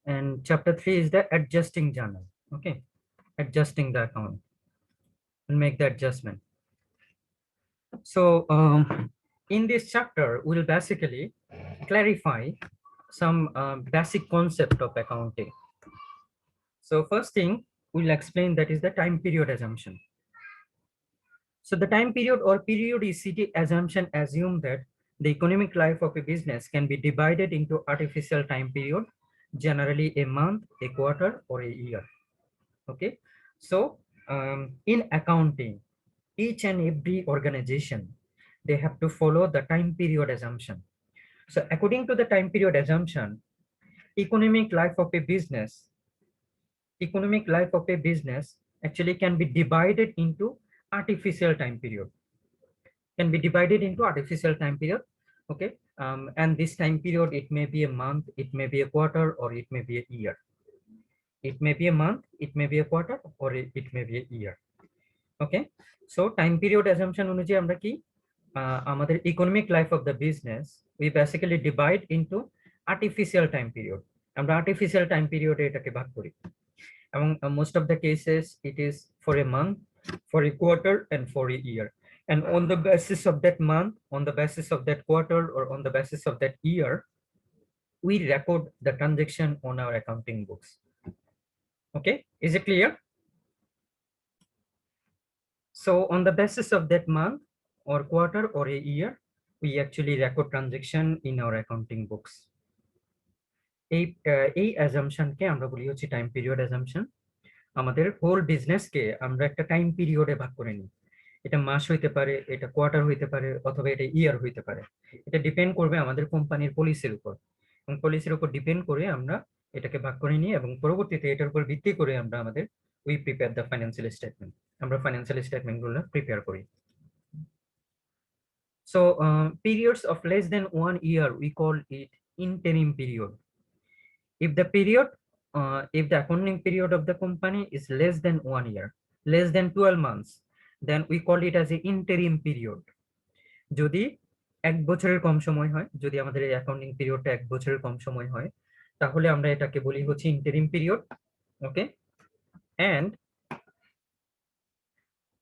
and chapter 3 is the adjusting journal. Okay, adjusting the account and make the adjustment. So in this chapter, we'll basically clarify some basic concept of accounting. So first thing we'll explain, that is the time period assumption. So the time period or periodicity assumption assume that the economic life of a business can be divided into artificial time period, generally a month, a quarter, or a year. Okay, so in accounting, each and every organization, they have to follow the time period assumption. So according to the time period assumption, economic life of a business, economic life of a business actually can be divided into artificial time period, can be divided into artificial time period. Okay, and this time period, it may be a month, it may be a quarter, or it may be a year. It may be a month, it may be a quarter, or it may be a year. Okay, so time period assumption অনুযায়ী আমরা কি আমাদের economic life of the business we basically divide into artificial time period. আমরা artificial time period এটাকে ভাগ করি, এবং most of the cases it is for a month, for a quarter, and for a year. And on the basis of that month, on the basis of that quarter, or on the basis of that year, we record the transaction on our accounting books. Okay, is it clear? So on the basis of that month or quarter or a year, we actually record transaction in our accounting books. এই অ্যাজাম্পশনকে আমরা বলি হচ্ছে time period assumption. আমাদের whole বিজনেসকে আমরা একটা time পিরিয়ডে ভাগ করে নিই। এটা মাস হইতে পারে, এটা কোয়ার্টার হইতে পারে, অথবা এটা ইয়ার হইতে পারে। এটা ডিপেন্ড করবে আমাদের কোম্পানির পলিসির উপর, এবং পলিসির উপর ডিপেন্ড করে আমরা এটাকে ভাগ করে নিই, এবং পরবর্তীতে এটার উপর ভিত্তি করে আমরা আমাদের we prepare the financial statement, আমরা ফাইন্যান্সিয়াল স্টেটমেন্টগুলো প্রিপেয়ার করি। So periods of less than 1 year, we call it interim period. If the period, if the accounting period of the company is less than 1 year, less than 12 months, then we call it as a interim period. যদি এক বছরের কম সময় হয়, যদি আমাদের এই accounting পিরিয়ডটা এক বছরের কম সময় হয়, তাহলে আমরা এটাকে বলি হচ্ছে interim period. Okay, and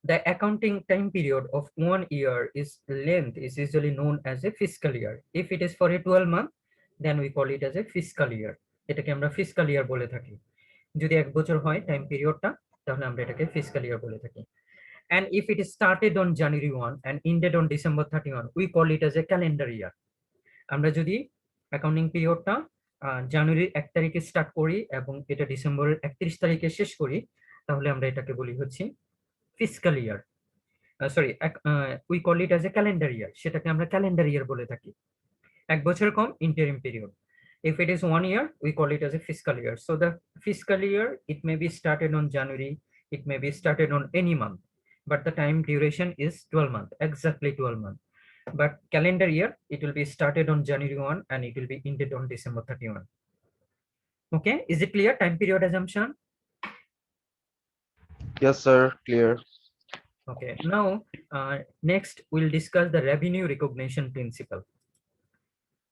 the accounting time period of 1 year is length is usually known as a fiscal year. If it is for a 12 month, then we call it as a fiscal year. এটাকে আমরা fiscal ইয়ার বলে থাকি। যদি এক বছর হয় time পিরিয়ডটা, তাহলে আমরা এটাকে ফিসকাল ইয়ার বলে থাকি। And if it is started on January 1 and ended on December 31, we call it as a calendar year. আমরা যদি অ্যাকাউন্টিং পিরিয়ডটা জানুয়ারির 1 তারিখে স্টার্ট করি এবং এটা ডিসেম্বরের 31 তারিখে শেষ করি, তাহলে আমরা এটাকে বলি হচ্ছে fiscal year. Sorry, we call it as a calendar year, সেটাকে আমরা ক্যালেন্ডার ইয়ার বলে থাকি। এক বছর কম interim period. If it is 1 year, we call it as a fiscal year. So the fiscal year, it may be started on January, it may be started on any month, but the time duration is 12 months, exactly 12 months. But calendar year, it will be started on January 1 and it will be ended on December 31. Okay, is it clear? Time period assumption. Yes, sir. Clear. Okay, now next we'll discuss the revenue recognition principle.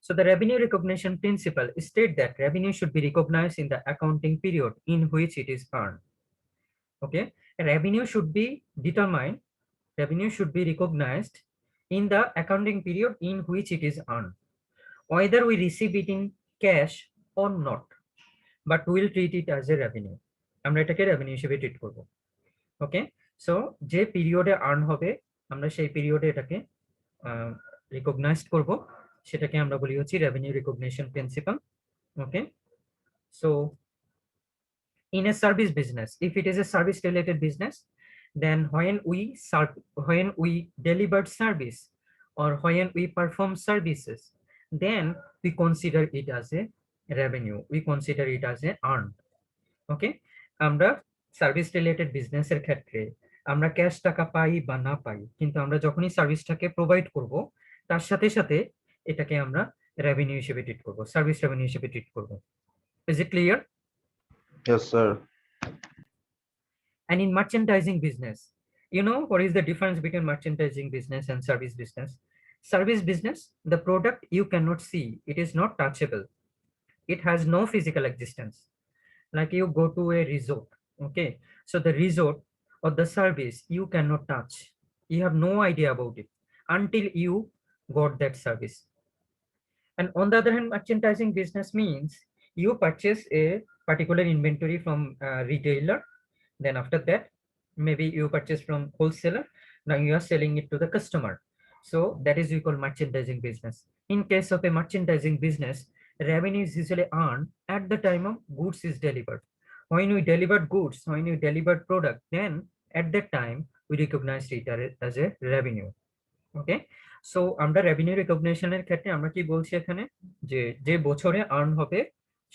So the revenue recognition principle states that revenue should be recognized in the accounting period in which it is earned. Okay, revenue should be determined, revenue should be recognized in the accounting period in which it is earned, whether we receive it in cash or not, but we will treat it as a revenue. আমরা এটাকে revenue হিসেবে treat করব। ওকে, so যে পিরিয়ডে earn হবে আমরা সেই পিরিয়ডে এটাকে রিকগনাইজড করব, সেটাকে আমরা বলি হচ্ছে revenue recognition principal. Okay, so in a service business, if it is a service related business, then when we deliver service or when we perform services, then we consider it as a revenue, we consider it as a earned. Okay, আমরা service related বিজনেসের ক্ষেত্রে আমরা cash টাকা পাই বা না পাই, কিন্তু আমরা যখনই সার্ভিসটাকে প্রোভাইড করব তার সাথে সাথে এটাকে আমরা রেভিনিউ হিসেবে ট্রিট করব, সার্ভিস রেভিনিউ হিসেবে ট্রিট করব। Is it clear? Yes, sir. And in merchandising business, you know what is the difference between merchandising business and service business? Service business, the product you cannot see, it is not touchable. it has no physical existence. Like you go to a resort, okay? So the resort or the service you cannot touch. You have no idea about it until you got that service. And on the other hand, merchandising business means you purchase a particular inventory from a retailer. Then after that, maybe you purchase from wholesaler. Now you are selling it to the customer. So that is we call merchandising business. In case of a merchandising business, revenue is usually earned at the time of goods is delivered. When we delivered goods, when we delivered product, then at that time we recognize it as a revenue. Okay, so আমরা revenue রিকগনিশনের ক্ষেত্রে আমরা কি বলছি এখানে, যে যে বছরে earn হবে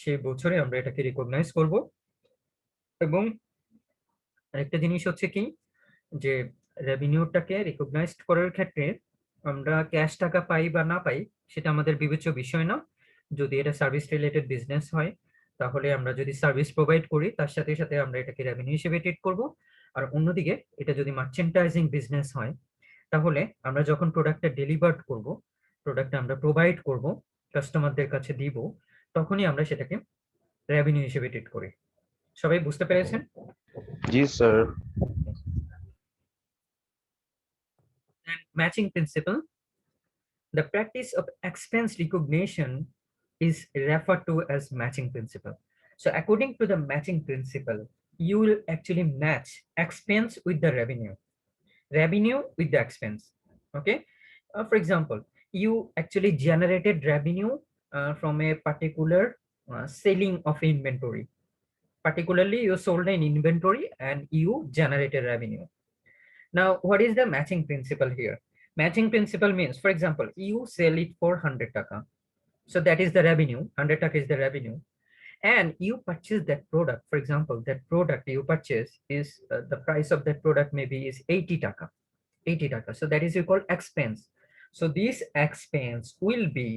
সেই বছরে আমরা এটাকে রিকগনাইজ করব। এবং আরেকটা জিনিস হচ্ছে কি, যে রেভিনিউটাকে রিকগনাইজ করার ক্ষেত্রে আমরা ক্যাশ টাকা পাই বা না পাই সেটা আমাদের বিবেচ্য বিষয় না। যদি এটা সার্ভিস রিলেটেড বিজনেস হয় তাহলে আমরা যদি সার্ভিস প্রোভাইড করি তার সাথে সাথে আমরা এটাকে রেভিনিউ হিসেবে ট্রিট করব। আর অন্যদিকে এটা যদি মার্চেন্টাইজিং বিজনেস হয় তাহলে আমরা যখন প্রোডাক্টটা ডেলিভার করব, প্রোডাক্টটা আমরা প্রোভাইড করব, কাস্টমারদের কাছে দিব, তখনই আমরা সেটাকে রেভিনিউ হিসেবে ট্রিট করি। সবাই বুঝতে পেরেছেন? Ji, sir. And matching principle, the practice of expense recognition is referred to as matching principle. So according to the matching principle, you will actually match expense with the revenue with the expense. Okay, for example, you actually generated revenue from a particular selling of inventory. Particularly you sold an inventory and you generated revenue. Now what is the matching principle here? Matching principle means, for example, you sell it for 100 taka, so that is the revenue, 100 taka is the revenue. And you purchase that product, for example, that product you purchase is the price of that product maybe is 80 taka, 80 taka, so that is you call expense. So this expense will be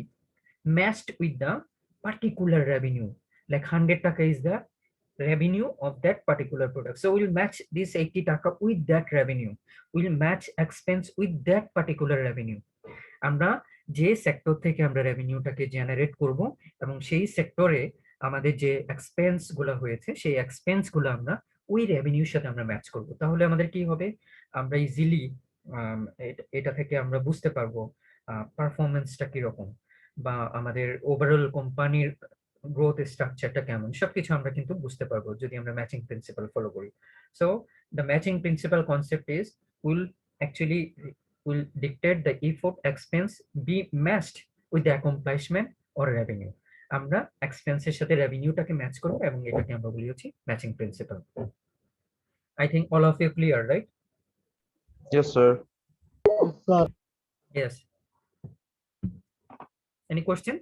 matched with the particular revenue, like 100 taka is the revenue of that particular product, so we'll match this 80 taka with that revenue, we'll match expense with that particular revenue. আমরা যে sector থেকে আমরা রেভিনিউটাকে generate করব এবং সেই সেক্টরে আমাদের যে এক্সপেন্স গুলো হয়েছে সেই এক্সপেন্স গুলো আমরা ওই রেভিনিউর সাথে আমরা ম্যাচ করব। তাহলে আমাদের কি হবে, আমরা ইজিলি এটা থেকে আমরা বুঝতে পারবো পারফরমেন্সটা কিরকম বা আমাদের ওভারঅল কোম্পানির গ্রোথ স্ট্রাকচারটা কেমন, সবকিছু আমরা কিন্তু বুঝতে পারবো যদি আমরা ম্যাচিং প্রিন্সিপাল ফলো করি। So the matching principal concept is will actually will dictate the effort expense be matched with the accomplishment or revenue. আমরা এক্সপেন্সের সাথে রেভিনিউটাকে ম্যাচ করব এবং এটাকে আমরা বলি হচ্ছে matching principal. I think all of you clear, right? Yes, sir. Sir, Yes. Any question?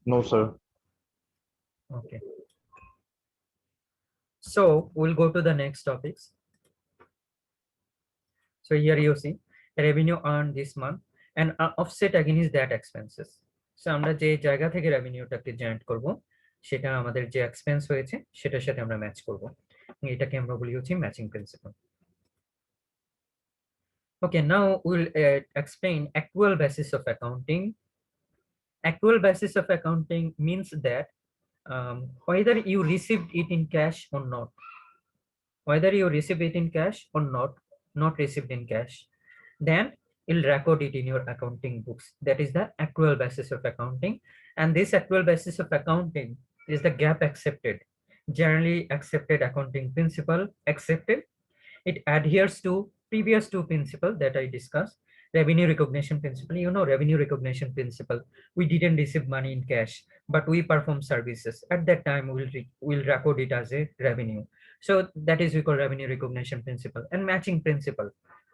No, sir. Okay. So we'll go to the next topics. So here you see revenue earned this month and offset against that expenses. So আমরা যে জায়গা থেকে রেভিনিউটাকে generate করব সেটা আমাদের যে expense হয়েছে সেটার সাথে আমরা ম্যাচ করব, এটাকে আমরা বলি হচ্ছে matching principal. Okay, now we'll explain accrual basis of accounting. Accrual basis of accounting means that whether you received it in cash or not, whether you receive it in cash or not received in cash, then you'll record it in your accounting books. That is the accrual basis of accounting. And this accrual basis of accounting is the GAAP accepted, generally accepted accounting principle accepted. It adheres to previous two principles that I discussed. Revenue recognition principle, you know, revenue recognition principle, we didn't receive money in cash but we perform services, at that time we'll record it as a revenue. So that is we call revenue recognition principle. And matching principle,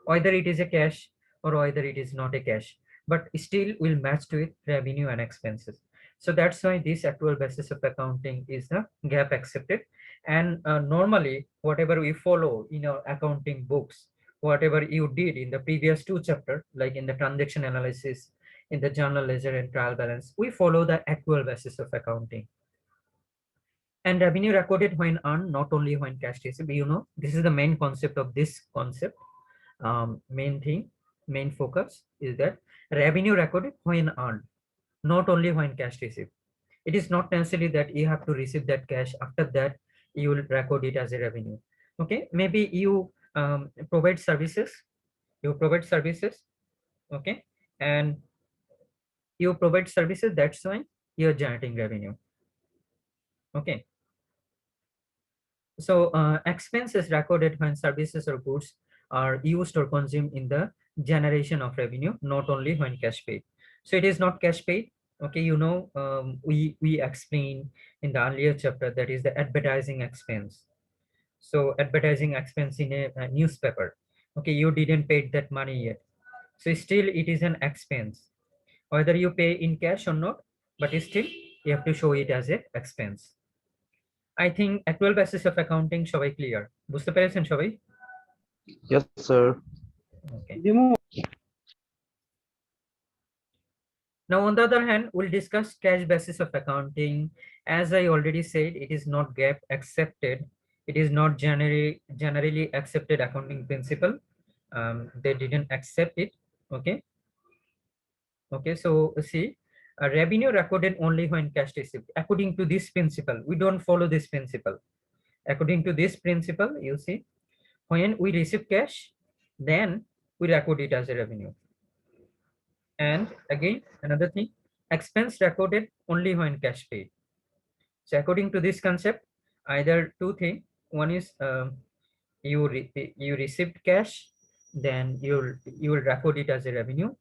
whether it is a cash or whether it is not a cash, but still will match to it revenue and expenses. So that's why this accrual basis of accounting is the GAAP accepted. And normally whatever we follow in our accounting books, whatever you did in the previous two chapters, like in the transaction analysis, in the journal ledger and trial balance, we follow the accrual basis of accounting. And revenue recorded when earned, not only when cash received. You know, this is the main concept of this concept. Main focus is that revenue recorded when earned, not only when cash received. It is not necessarily that you have to receive that cash. After that, you will record it as a revenue. Okay, maybe you provide services, okay, and you provide services, that's why you're generating revenue. Okay, so expense is recorded when services or goods are used or consumed in the generation of revenue, not only when cash paid. So it is not cash paid. Okay, we explained in the earlier chapter, that is the advertising expense. So advertising expense in a newspaper, okay, you didn't pay that money yet, so still it is an expense, whether you pay in cash or not, but still you have to show it as a expense. I think actual basis of accounting সবাই clear, বুঝতে পেরেছেন সবাই? Yes, sir. Okay. Now, on the other hand, we'll discuss cash basis of accounting. As I already said, it is not GAAP accepted. It is not generally accepted accounting principle. They didn't accept it. Okay. Okay. So see, revenue recorded only when cash received. According to this principle, we don't follow this principle. According to this principle, you see, when we receive cash, then we record it as a revenue. And again, another thing, expense recorded only when cash paid. So according to this concept, either two things. One is you received cash, then you will record it as a revenue.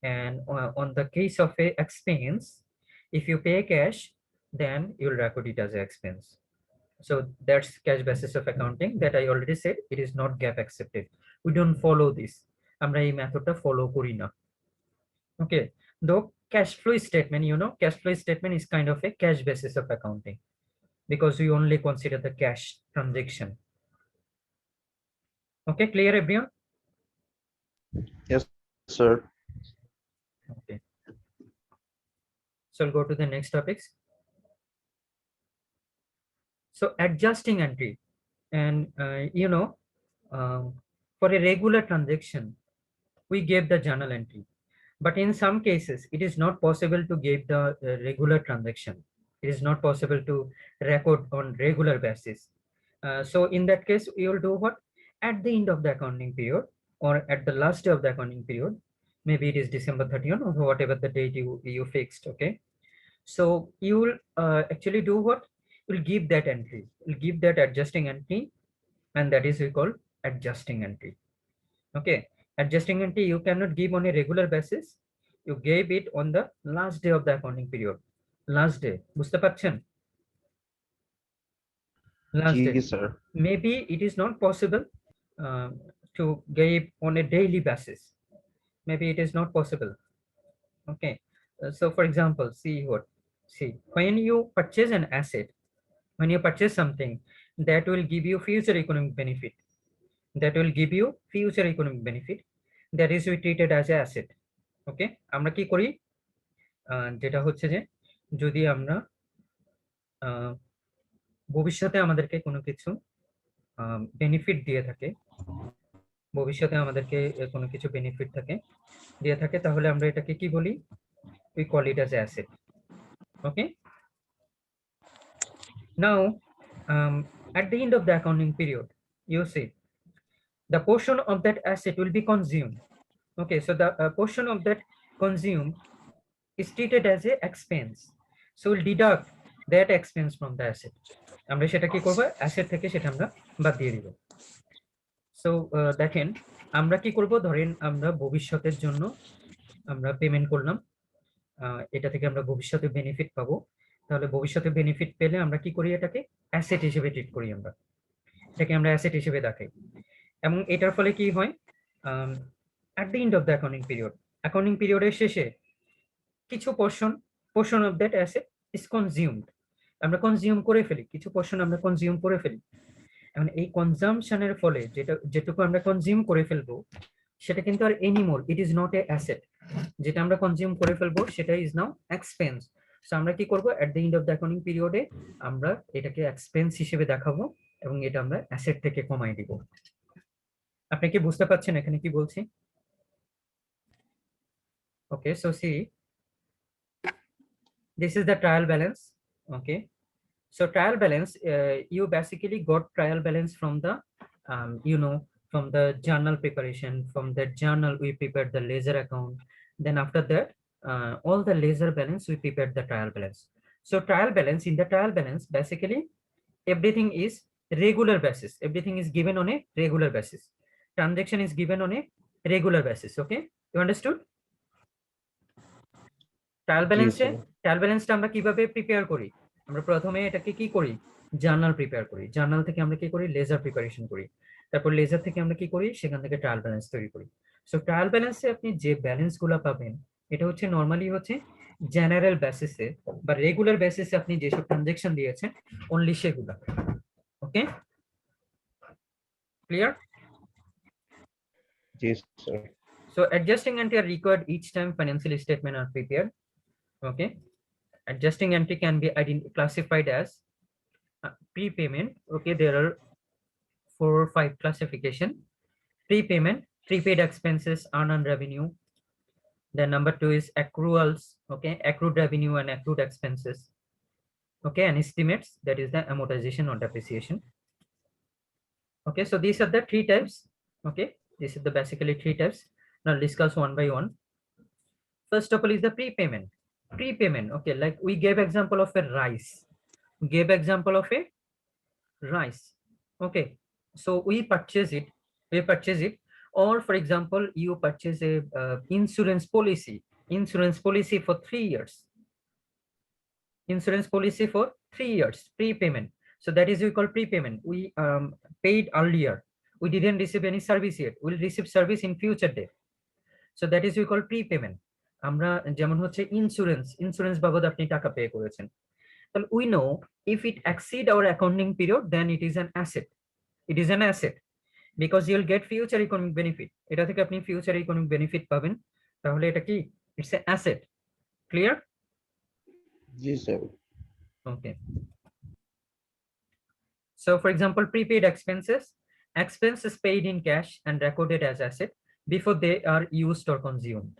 And on the case of a expense, if you pay cash, then you will record it as an expense. So that's cash basis of accounting that I already said. It is not GAAP accepted. We don't follow this. আমরা এই মেথডটা follow করি না। Okay, though cash flow statement, cash flow statement is kind of a cash basis of accounting, because we only consider the cash transaction. Okay, clear everyone? Yes, sir. Okay, so I'll go to the next topics. So adjusting entry, and for a regular transaction, we gave the journal entry, but in some cases it is not possible to give the regular transaction. It is not possible to record on regular basis. So in that case, we will do what? At the end of the accounting period, or at the last day of the accounting period, maybe it is December 31 or whatever the date you fixed. Okay, so you will actually do what? You'll give that entry, you'll give that adjusting entry, and that is we call adjusting entry. Okay, adjusting entry you cannot give on a regular basis. You gave it on the last day of the accounting period. Last day, বুঝতে পারছেন? Last day. Yes, sir. Maybe it is not possible to give on a daily basis. Maybe it is not possible. Okay, so for example, see, when you purchase an asset, when you purchase something, that will give you future economic benefit, that is we treated as a asset. ওকে, আমরা কি করি? যেটা হচ্ছে যে, যদি আমরা ভবিষ্যতে আমাদেরকে কোনো কিছু বেনিফিট দিয়ে থাকে, ভবিষ্যতে আমাদেরকে কোনো কিছু বেনিফিট দিয়ে থাকে, তাহলে আমরা এটাকে কি বলি? We call it as asset. Okay, now at the end of the accounting period, you see the portion of that asset will be consumed. Okay, so the portion of that consumed is treated as a expense, so we'll deduct that expense from the asset. আমরা সেটা কি করব? Asset থেকে সেটা আমরা বাদ দিয়ে দিব। সো দেখেন, আমরা কি করব? ধরেন আমরা ভবিষ্যতের জন্য আমরা পেমেন্ট করলাম, এটা থেকে আমরা ভবিষ্যতে বেনিফিট পাবো। তাহলে ভবিষ্যতে বেনিফিট পেলে আমরা কি করি? এটাকে অ্যাসেট হিসেবে ট্রিট করি, আমরা এটাকে আমরা অ্যাসেট হিসেবে দেখাই। এবং এটার ফলে কি হয়? at the end of the accounting পিরিয়ডের শেষে কিছু portion of that asset is consumed. আমরা কনজিউম করে ফেলি, কিছু পোর্শন আমরা কনজিউম করে ফেলি। এখন এই কনজাম্পশনের ফলে যেটুকু আমরা কনজিউম করে ফেলবো, সেটা কিন্তু আর anymore it is not a asset. যেটা আমরা কনজিউম করে ফেলবো সেটা ইজ নাও এক্সপেন্স। সো আমরা কি করব? At the end of the accounting পিরিয়ডে আমরা এটাকে এক্সপেন্স হিসেবে দেখাবো, এবং এটা আমরা অ্যাসেট থেকে কমাই দিব। আপনি কি বুঝতে পারছেন এখানে কি বলছি? Okay, so see, This is the trial balance. Okay. So trial balance, you basically got trial balance from the, from the journal preparation. From the journal, we prepared the ledger account. Then after that, all the ledger balance, we prepared the trial balance. So trial balance, in the trial balance, basically everything is regular basis. Everything is given on a regular basis. Transaction is given on a regular basis. Okay, you understood? Trial Ji, ব্যালেন্সে, sir. Trial ব্যালেন্সটা আমরা কিভাবে prepare করি? আমরা প্রথমে এটাকে কি করি? জার্নাল প্রিপেয়ার করি। জার্নাল থেকে আমরা কি করি? লেজার প্রিপারেশন করি। তারপর লেজার থেকে আমরা কি করি? সেখান থেকে ট্রায়াল ব্যালেন্স তৈরি করি। সো ট্রায়াল ব্যালেন্সে আপনি যে ব্যালেন্স গুলা পাবেন, এটা হচ্ছে নর্মালি হচ্ছে জেনারেল বেসিসে বা রেগুলার বেসিসে আপনি যেসব ট্রানজাকশন দিয়েছেন অনলি সেগুলা। ওকে, clear? Ji, sir. So adjusting entry are required each time financial statement are prepared. Okay, adjusting entry can be classified as prepayment. Okay, there are 4 or 5 classification. Prepayment, prepaid expenses, unearned revenue. Then number 2 is accruals. Okay, accrued revenue and accrued expenses. Okay, and estimates, that is the amortization or depreciation. Okay, so these are the 3 types. Okay, this is the basically 3 types. Now discuss one by one. First of all is the prepayment. Prepayment, okay, like we gave example of a rice. Gave example of a rice. Okay, so we purchase it, or for example you purchase a insurance policy for 3 years, insurance policy for 3 years, prepayment. So that is we call prepayment. We paid earlier, we didn't receive any service yet, we'll receive service in future day. So that is we call prepayment. আমরা যেমন হচ্ছে insurance বাবদ আপনি টাকা pay করেছেন, তাহলে we know if it exceed our accounting period, then it is an asset. It is an asset because you'll get future economic benefit. এটা থেকে আপনি future economic benefit পাবেন, তাহলে এটা কি? It's an asset. Clear? Ji, sir. Okay. So for example, prepaid expenses paid in cash and recorded as asset before they are used or consumed.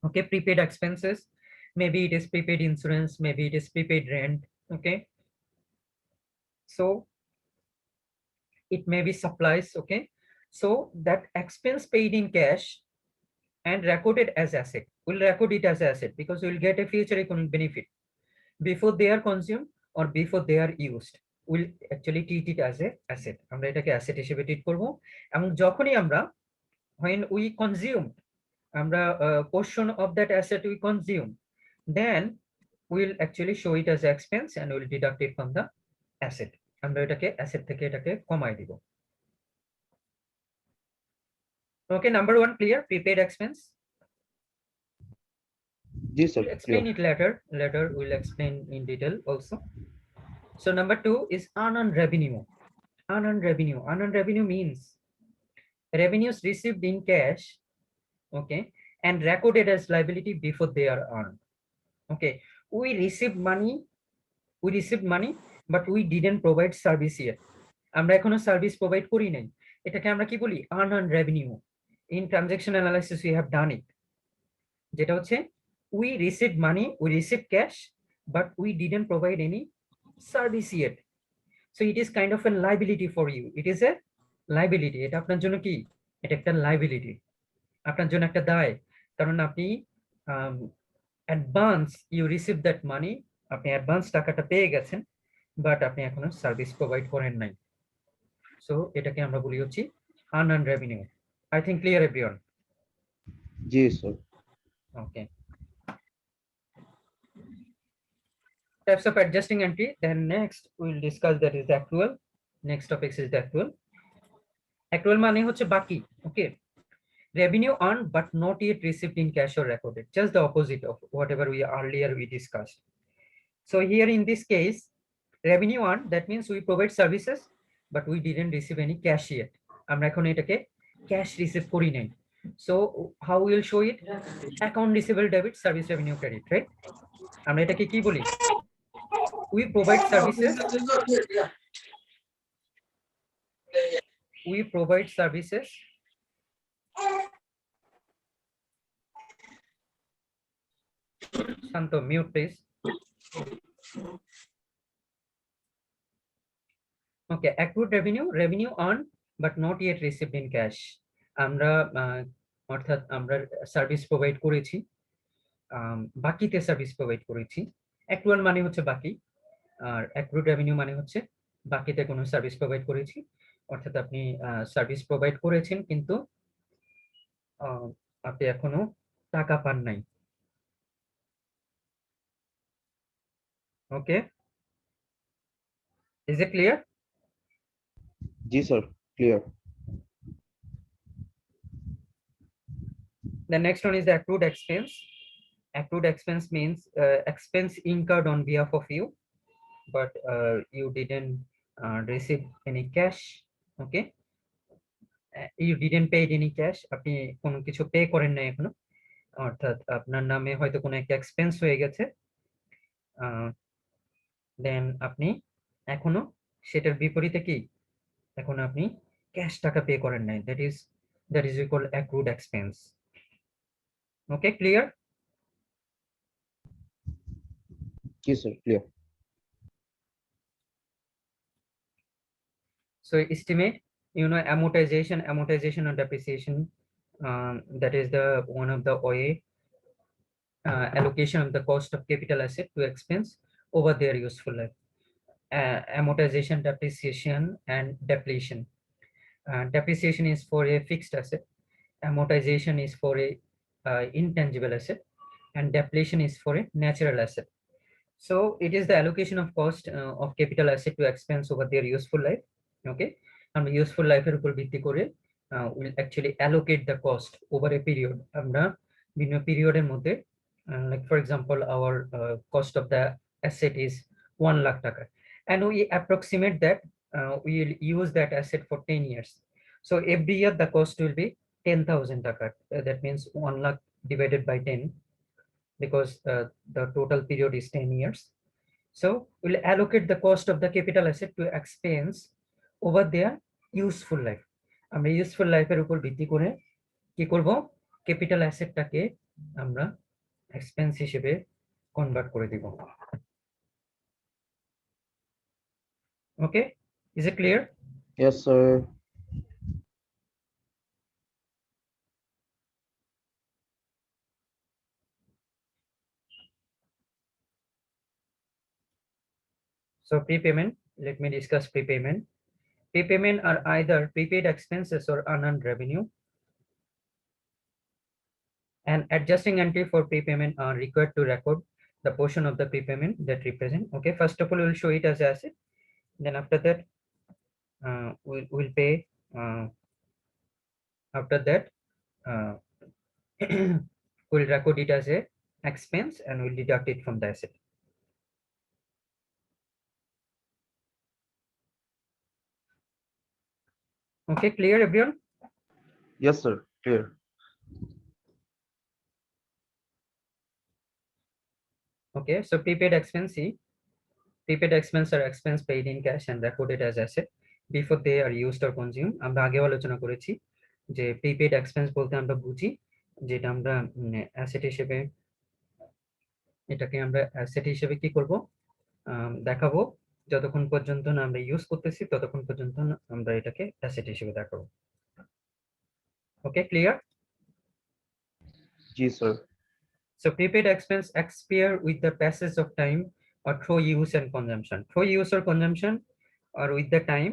Okay, prepaid expenses, maybe it is prepaid insurance, maybe it is prepaid rent. Okay, so it may be supplies. Okay, so that expense paid in cash and recorded as asset, we'll record it as asset because we'll get a future economic benefit before they are consumed or before they are used. We'll actually treat it as a asset. আমরা এটাকে asset হিসেবে treat করব। এবং যখনই আমরা, when we consume, আমরা portion of that asset we consume, then we'll actually show it as expense and we'll deduct it from the asset. আমরা এটাকে asset থেকে এটাকে কমাই দিব। Okay, number 1 clear? Prepaid expense. Ji, sir. We'll explain Clear. it later. Later we'll explain in detail also. So number 2 is unearned revenue. Unearned revenue. Unearned revenue means revenues received in cash, okay, and recorded as liability before they are earned. Okay, we received money, but we didn't provide service yet. আমরা এখনো service provide করি নাই, এটাকে আমরা কি বলি? unearned revenue. In transaction analysis we have done it. যেটা হচ্ছে we received money, we received cash, but we didn't provide any service yet. So it is kind of a liability for you. It is a liability. এটা আপনার জন্য কি? এটা একটা liability, আপনার জন্য একটা দায়। কারণ আপনি advance, you receive that money, আপনি অ্যাডভান্স টাকাটা পেয়ে গেছেন, বাট আপনি এখনো সার্ভিস প্রোভাইড করেন নাই। সো এটাকে আমরা বলি হচ্ছে unearned revenue. I think clear everyone? Ji, sir. Okay. Types of adjusting entry. Then next we will discuss that is the accrual. Next topic is the accrual. Accrual মানে হচ্ছে বাকি। Okay, revenue earned but not yet received in cash or recorded, just the opposite of whatever we earlier we discussed. So here in this case, revenue earned, that means we provide services but we didn't receive any cash yet. আমরা এখন এটাকে cash receive করি নাই। So how we will show it? Account receivable debit, service revenue credit, right? আমরা এটাকে কি বলি? We provide services, Shanto, mute please. Okay, accrued revenue, revenue earned but not yet received in cash. আমরা অর্থাৎ আমরা service provide করেছি, বাকিতে service provide করেছি। অ্যাকচুয়াল মানে হচ্ছে বাকি, আর অ্যাক্রুড রেভিনিউ মানে হচ্ছে বাকিতে কোনো সার্ভিস প্রোভাইড করেছি, অর্থাৎ আপনি সার্ভিস প্রোভাইড করেছেন কিন্তু আপনি এখনো টাকা পান নাই। Okay, is it clear? जी sir, clear. The next one is the accrued expense. Accrued expense means expense incurred on behalf of you, but you didn't receive any cash. Okay, you didn't pay any cash. আপনি কোনো কিছু pay করেন নাই এখনো, অর্থাৎ আপনার নামে হয়তো কোনো একটা এক্সপেন্স হয়ে গেছে, দেন আপনি এখনো সেটার বিপরীতে কি এখন আপনি ক্যাশ টাকা পে করেন নাই, that is called accrued expense. Okay, clear? जी sir, clear. So estimate, you know, amortization or depreciation, that is the one of the OA, allocation of the cost of capital asset to expense over their useful life. Amortization, depreciation and depletion. Depreciation is for a fixed asset, amortization is for a intangible asset, and depletion is for a natural asset. So it is the allocation of cost of capital asset to expense over their useful life. Okay, and useful life এর উপর ভিত্তি করে will actually allocate the cost over a period. আমরা বিভিন্ন পিরিয়ডের মধ্যে, like for example our cost of the asset is 1 lakh টাকা, and we approximate that we will use that asset for 10 years. So every year the cost will be 10,000 টাকা. That means 1 lakh divided by 10, because the total period is 10 years. So we'll allocate the cost of the capital asset to expense over their useful life. আমরা useful লাইফের উপর ভিত্তি করে কি করব, capital অ্যাসেটটাকে আমরা expense হিসেবে কনভার্ট করে দিব। Okay, is it clear? Yes sir. So prepayment, let me discuss prepayment. Prepayment are either prepaid expenses or unearned revenue. An adjusting entry for prepayment are required to record the portion of the prepayment that represent. Okay, first of all, we'll show it as asset. Then after that, we'll pay. After that, we'll record it as a expense and we'll deduct it from the asset. Okay, clear everyone? Yes sir, clear. Okay, so prepaid expense, see, prepaid expense are expense paid in cash and recorded as asset before they are used or consumed. আমরা আগে আলোচনা করেছি যে prepaid expense বলতে আমরা বুঝি যেটা আমরা অ্যাসেট হিসেবে, এটাকে আমরা অ্যাসেট হিসেবে কি করব, দেখাবো যতক্ষণ পর্যন্ত না আমরা ইউজ করতেছি ততক্ষণ পর্যন্ত আমরা এটাকে অ্যাসেট হিসেবে দেখাবো। ওকে, clear? Ji sir. So prepaid expense expire with the passage of time or through use and consumption. Through use or consumption or with the time,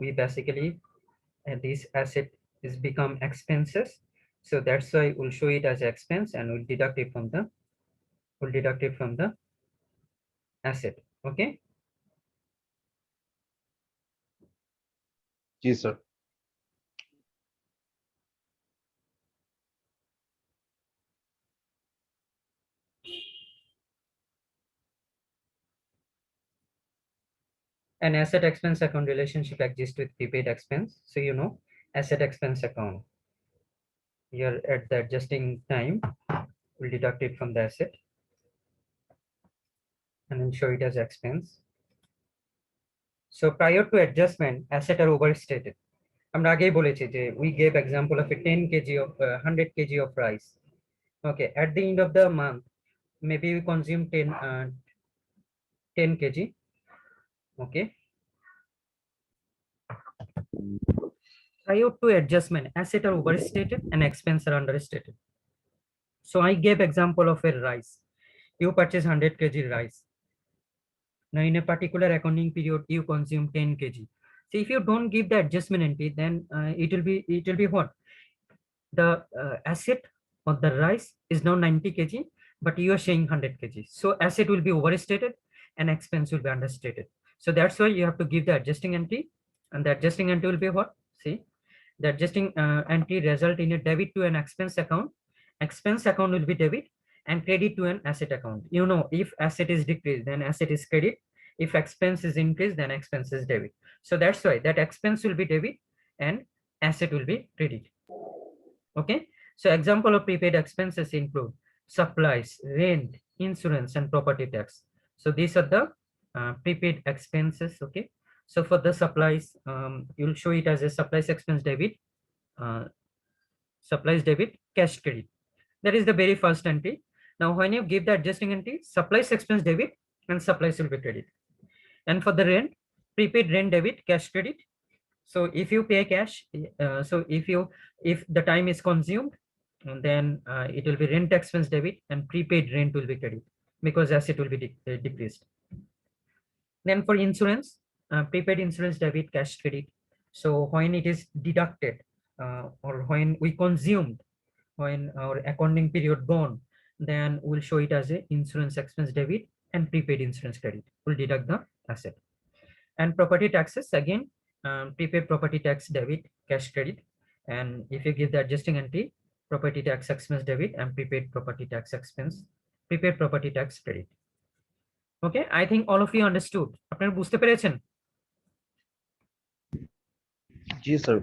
we basically this asset is become expenses. So that's why we'll show it as expense and we'll deduct it from the asset. Okay. जी sir. An asset expense account relationship exists with prepaid expense. So you know, asset expense account. Here at the adjusting time, we'll deduct it from the asset and then show it as expense. So prior to adjustment, asset are overstated. আমরা আগেই বলেছি যে we gave example of a 10 kg of 100 kg of rice. Okay, at the end of the month, maybe we consume 10 kg. Okay, prior to adjustment, asset are overstated and expense are understated. So I gave example of a rice. You purchase 100 kg rice. Now in a particular accounting period, you consume 10 kg. So if you don't give the adjustment entry, then it will be what? The asset of the rice is now 90 kg, but you are saying 100 kg. So asset will be overstated and expense will be understated. So that's why you have to give the adjusting entry, and the adjusting entry will be what? See, the adjusting entry result in a debit to an expense account. Expense account will be debit and credit to an asset account. You know, if asset is decreased, then asset is credit. If expense is increased, then expense is debit. So that's why that expense will be debit and asset will be credit. Okay, so example of prepaid expenses include supplies, rent, insurance, and property tax. So these are the prepaid expenses. Okay, so for the supplies, you'll show it as a supplies expense debit, uh, supplies debit, cash credit. That is the very first entry. Now, when you give the adjusting entry, supplies expense debit and supplies will be credit. And for the rent, prepaid rent debit, cash credit. So if you pay cash, if the time is consumed, and then it will be rent expense debit and prepaid rent will be credit because asset will be decreased. Then for insurance, prepaid insurance debit, cash credit. So when it is deducted or when we consumed, when our accounting period gone, then we'll show it as a insurance expense debit and prepaid insurance credit. We'll deduct the asset. And property taxes, again, prepaid property tax debit, cash credit. And if you give the adjusting entry, property tax expense debit and prepaid property tax expense, prepaid property tax credit. Okay, I think all of you understood. আপনারা বুঝতে পেরেছেন? जी sir.